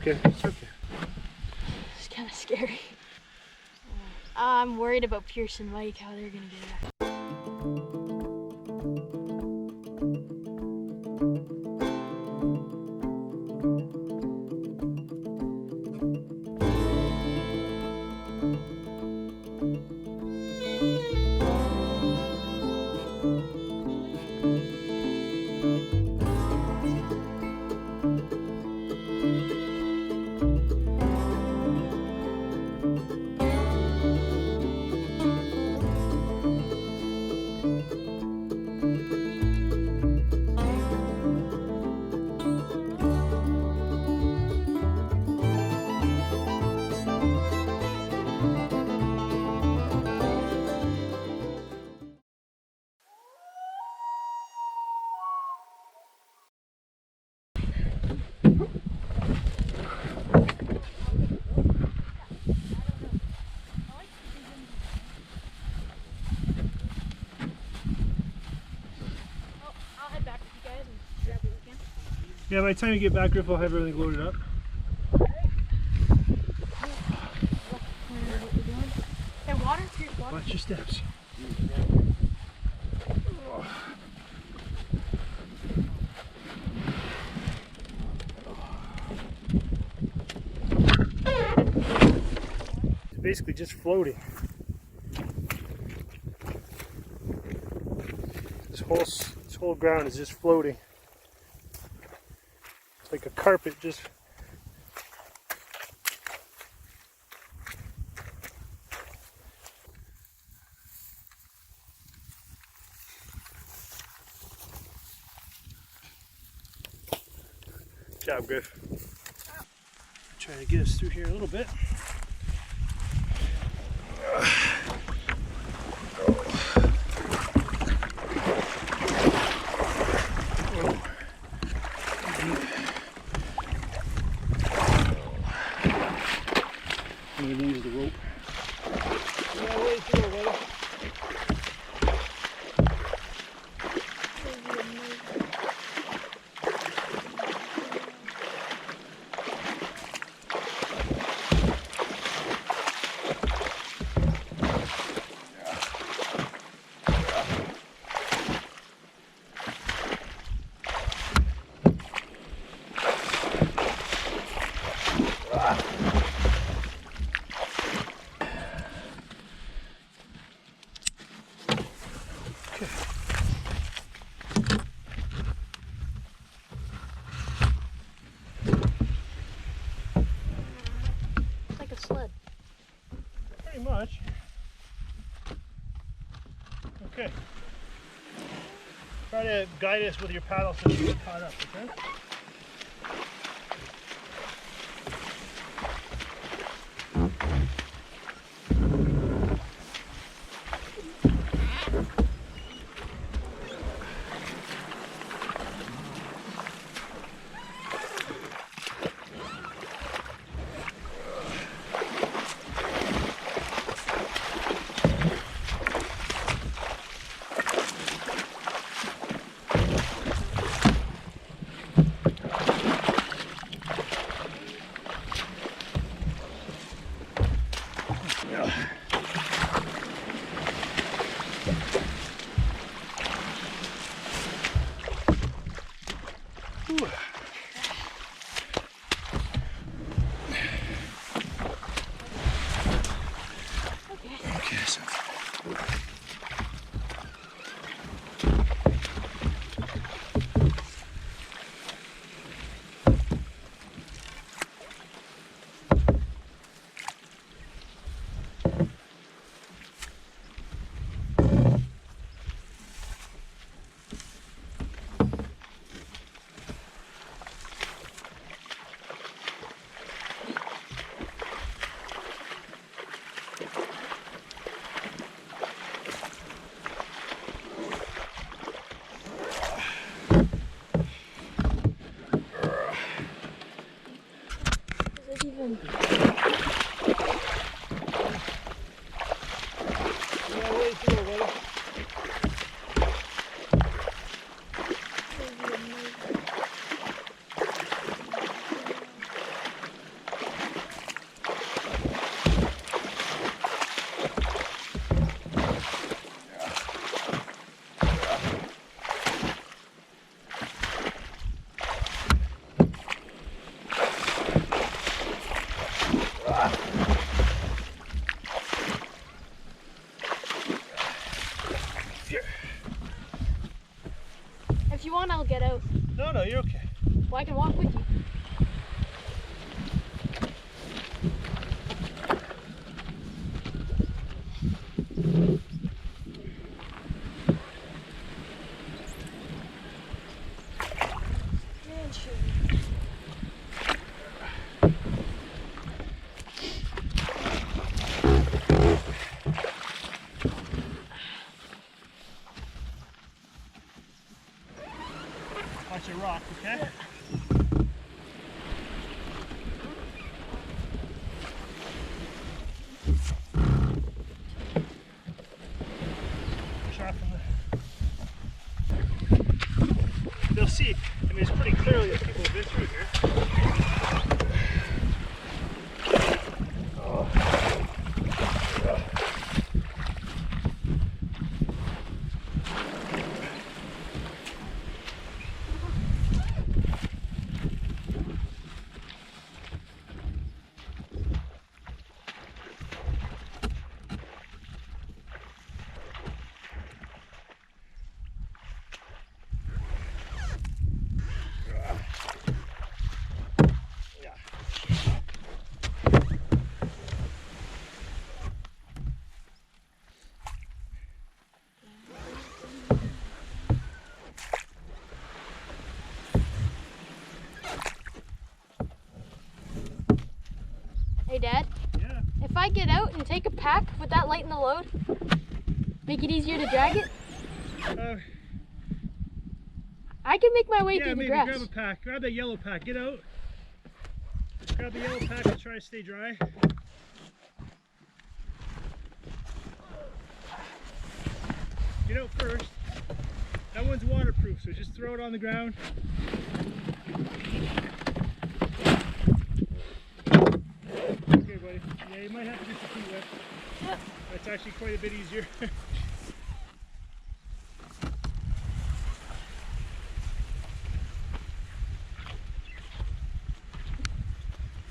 okay. It's okay. It's kind of scary. I'm worried about Pierce and Mike, how they're gonna get it. Yeah, by the time you get back, Griff will have everything loaded up. Hey, water? Here's water. Watch your steps. It's basically just floating. This whole ground is just floating. It's like a carpet, just good job, Griff. Trying to get us through here a little bit. I'm going to use the rope. Yeah, way to go, buddy. Sled. Pretty much. Okay. Try to guide us with your paddle so you get caught up, okay? No, no, you're okay. Well, I can walk with you. Man, shoot. Watch your rock, okay? Yeah. Shot from the... You'll see, I mean, it's pretty clearly that people have been through here. Hey, Dad. Yeah. If I get out and take a pack, would that lighten the load? Make it easier to drag it? I can make my way through the maybe grass. grab a pack. Grab that yellow pack. Get out. Grab the yellow pack and try to stay dry. Get out first. That one's waterproof, so just throw it on the ground. Okay, buddy. Yeah, you might have to get your feet wet. Yep. That's actually quite a bit easier.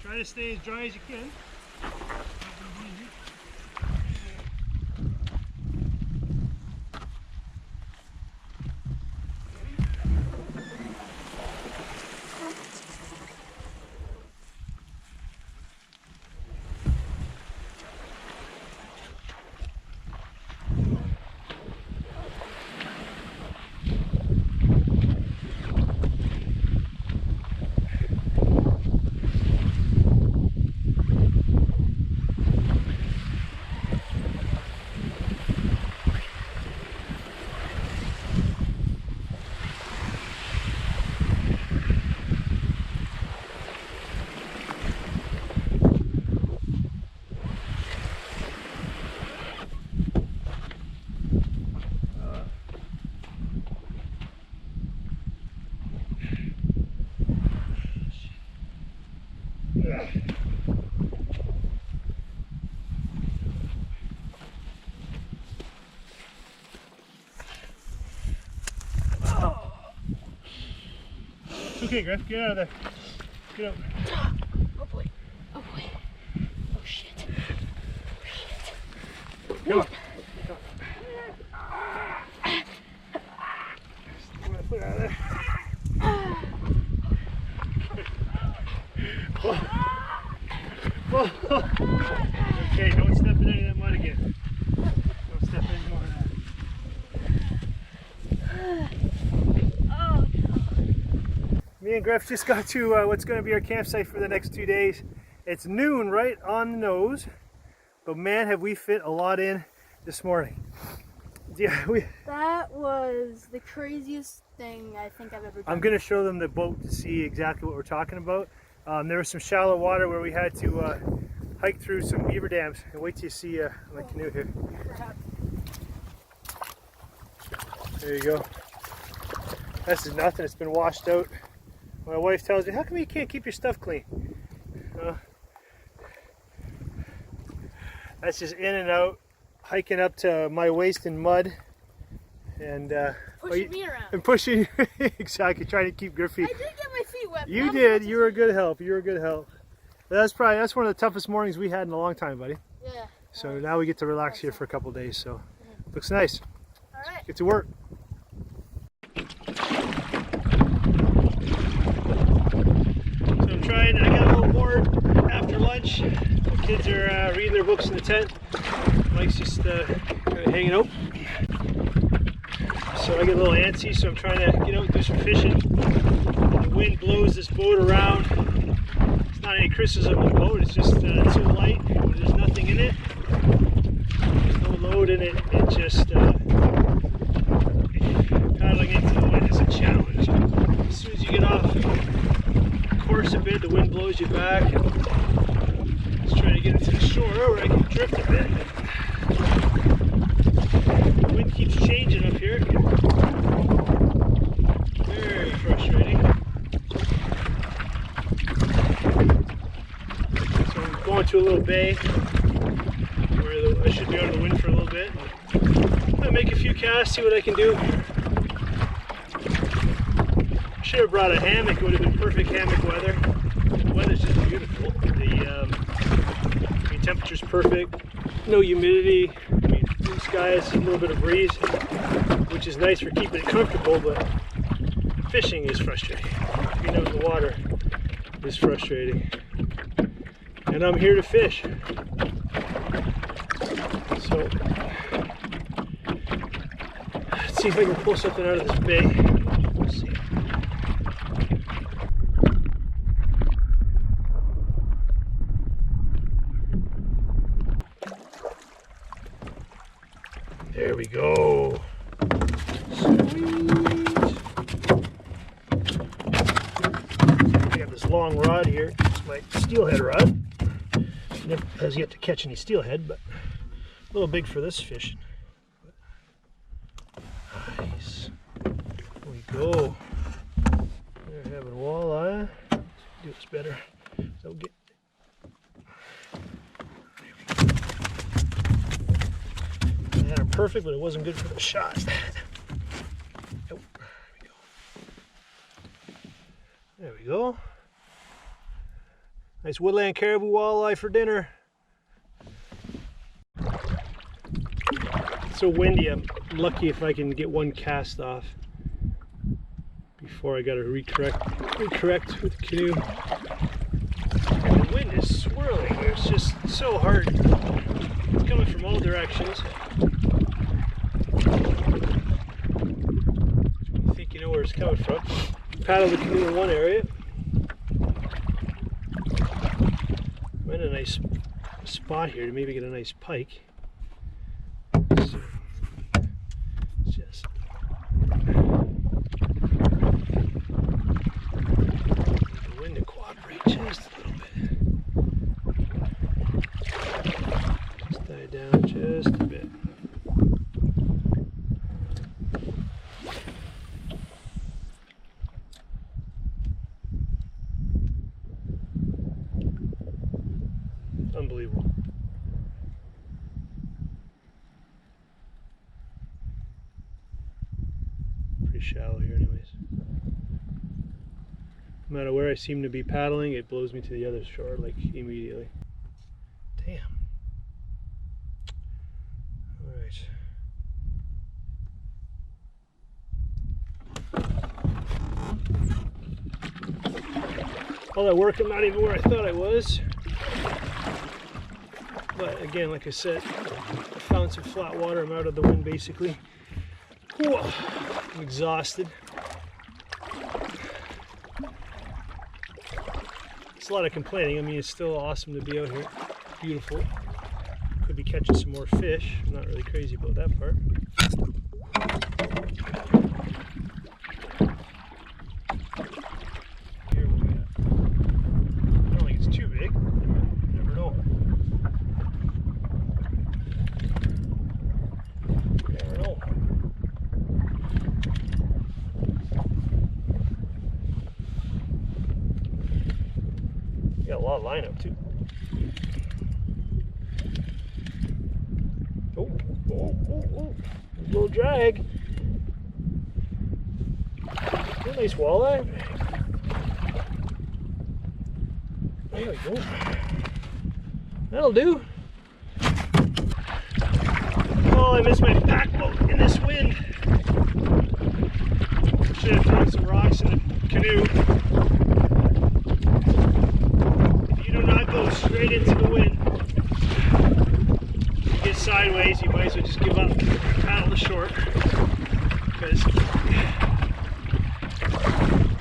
Try to stay as dry as you can. It's okay, Griff. Get out of there. Get out. Oh boy. Oh boy. Oh shit. Come on. Put it out of there. Whoa. Whoa. Okay, don't step in any of that mud again. Don't step in any more of that. Oh. Me and Griff just got to what's going to be our campsite for the next 2 days. It's noon right on the nose, but man, have we fit a lot in this morning. Yeah, That was the craziest thing I think I've ever done. I'm going to show them the boat to see exactly what we're talking about. There was some shallow water where we had to hike through some beaver dams. And wait till you see my canoe here. There you go. This is nothing. It's been washed out. My wife tells me, how come you can't keep your stuff clean? That's just in and out, hiking up to my waist in mud. And pushing me around. And pushing, exactly, trying to keep Griffey. I did get my feet wet. You did. You were a good help. You were a good help. But that's one of the toughest mornings we had in a long time, buddy. Yeah. So now we get to relax here for a couple days. So looks nice. All right. Get to work. lunch. The kids are reading their books in the tent. Mike's just kind of hanging out. So I get a little antsy, so I'm trying to get out and do some fishing. The wind blows this boat around. It's not any criticism of the boat, it's just it's so light. There's nothing in it. There's no load in it. It just paddling into the wind is a challenge. As soon as you get off course a bit, the wind blows you back. Just trying to get into the shore where I can drift a bit. The wind keeps changing up here. Very frustrating. So I'm going to a little bay where I should be out of the wind for a little bit. I'm gonna make a few casts, see what I can do. Should have brought a hammock. It would have been perfect hammock weather. The weather's just beautiful. The temperature's perfect. No humidity. Blue skies, a little bit of breeze, which is nice for keeping it comfortable. But fishing is frustrating. Being out in the water is frustrating. And I'm here to fish. So let's see if I can pull something out of this bay. We'll see. There we go. Sweet. I got this long rod here. It's my steelhead rod. Never has yet to catch any steelhead, but a little big for this fishing. Nice. There we go. They're having walleye. Let's do this better. So get. I had them perfect, but it wasn't good for the shot. Oh, there we go. Nice woodland caribou walleye for dinner. It's so windy, I'm lucky if I can get one cast off before I got to recorrect with the canoe. And the wind is swirling. It's just so hard. It's coming from all directions. I think you know where it's coming from. Paddle the canoe in one area. I'm in a nice spot here to maybe get a nice pike. So, just the wind to cooperate just a little bit. Just die down just a bit. Unbelievable. Pretty shallow here anyways. No matter where I seem to be paddling, it blows me to the other shore like immediately. Damn. Alright. All that work, I'm not even where I thought I was. But again, like I said, I found some flat water. I'm out of the wind basically. Whew, I'm exhausted. It's a lot of complaining. I mean, it's still awesome to be out here. Beautiful. Could be catching some more fish. I'm not really crazy about that part. Here what we got. I don't think it's too big. You never know. Never know. Got a lot of line up too. Oh. A little drag. A nice walleye. There we go. That'll do. Oh, I missed my pack boat in this wind. Should have thrown some rocks in the canoe. If you do not go straight into might as well just give up, paddle the shore, because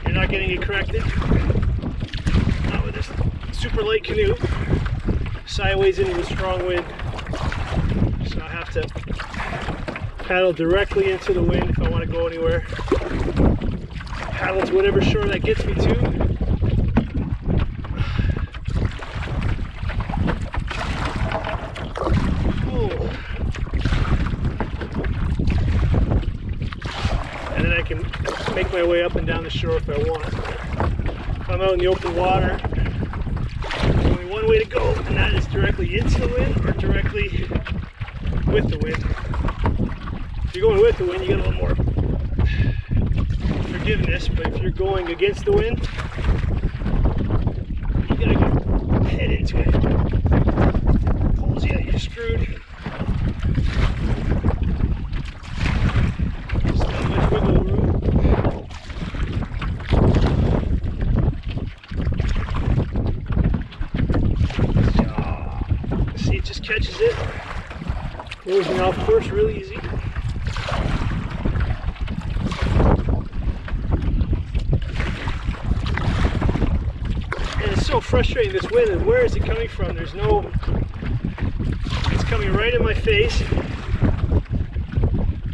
you're not getting it corrected. Not with this super light canoe, sideways into a strong wind. So I have to paddle directly into the wind if I want to go anywhere. Paddle to whatever shore that gets me to. And then I can make my way up and down the shore if I want. If I'm out in the open water, there's only one way to go, and that is directly into the wind or directly with the wind. If you're going with the wind, you get a little more forgiveness, but if you're going against the wind, you gotta go head into it. Pulls you, you're screwed. Just not much wiggle room. See, it just catches it. Moves me off course really easy. So frustrating, this wind, and where is it coming from? There's no, it's coming right in my face.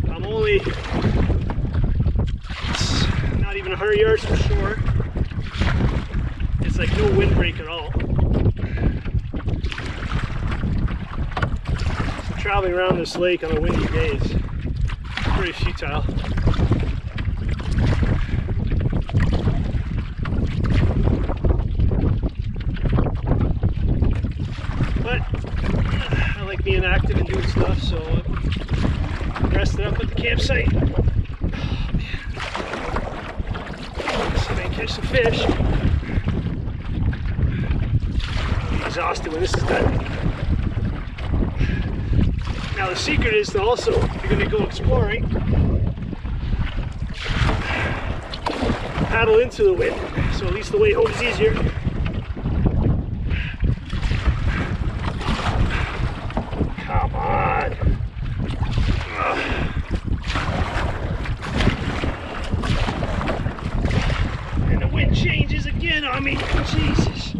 I'm only, it's not even 100 yards from shore. It's like no windbreak at all. So traveling around this lake on a windy day is pretty futile. Being active and doing stuff, so I'm rested up at the campsite. Oh, man. See if I can catch some fish. I'll be exhausted when this is done. Now the secret is to also, if you're going to go exploring, paddle into the wind, so at least the way home is easier. Come on. And the wind changes again on me. Jesus.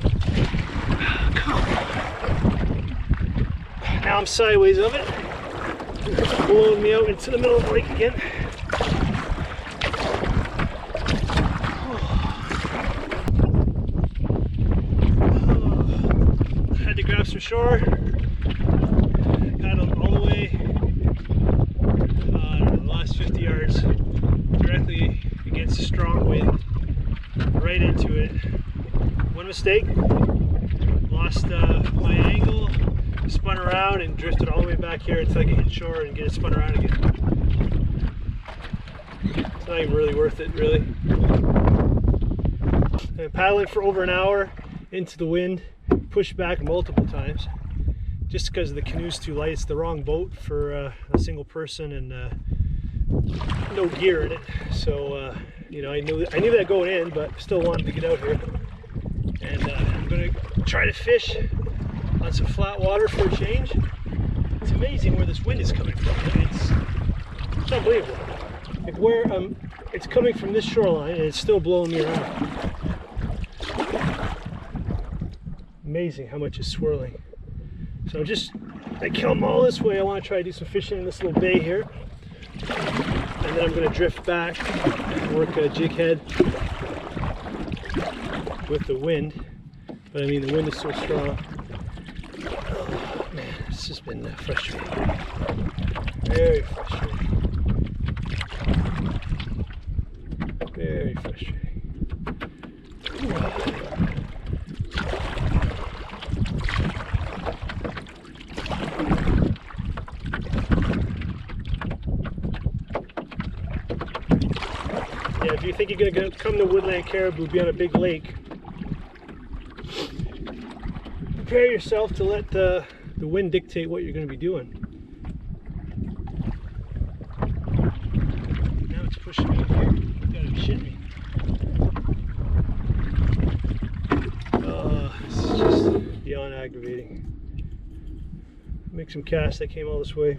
Come on. Now I'm sideways of it. It's blowing me out into the middle of the lake again. Had to grab some shore. Paddled all the way, I don't know, the last 50 yards, directly against a strong wind, right into it. One mistake, lost my angle, spun around and drifted all the way back here until I could hit shore and get it spun around again. It's not even really worth it, really. And paddling for over an hour into the wind, pushed back multiple times. Just because the canoe's too light. It's the wrong boat for a single person and no gear in it. So you know, I knew that going in, but still wanted to get out here. And I'm gonna try to fish on some flat water for a change. It's amazing where this wind is coming from. It's unbelievable. Like where it's coming from this shoreline, and it's still blowing me around. Amazing how much is swirling. So I come all this way. I want to try to do some fishing in this little bay here. And then I'm going to drift back and work a jig head with the wind. But I mean, the wind is so strong. Oh man, this has been frustrating. Very frustrating. Very frustrating. Yeah, if you think you're going to come to woodland caribou, be on a big lake, prepare yourself to let the wind dictate what you're going to be doing. Now it's pushing me here. You gotta be shitting me. This is just beyond aggravating. Make some casts. I came all this way.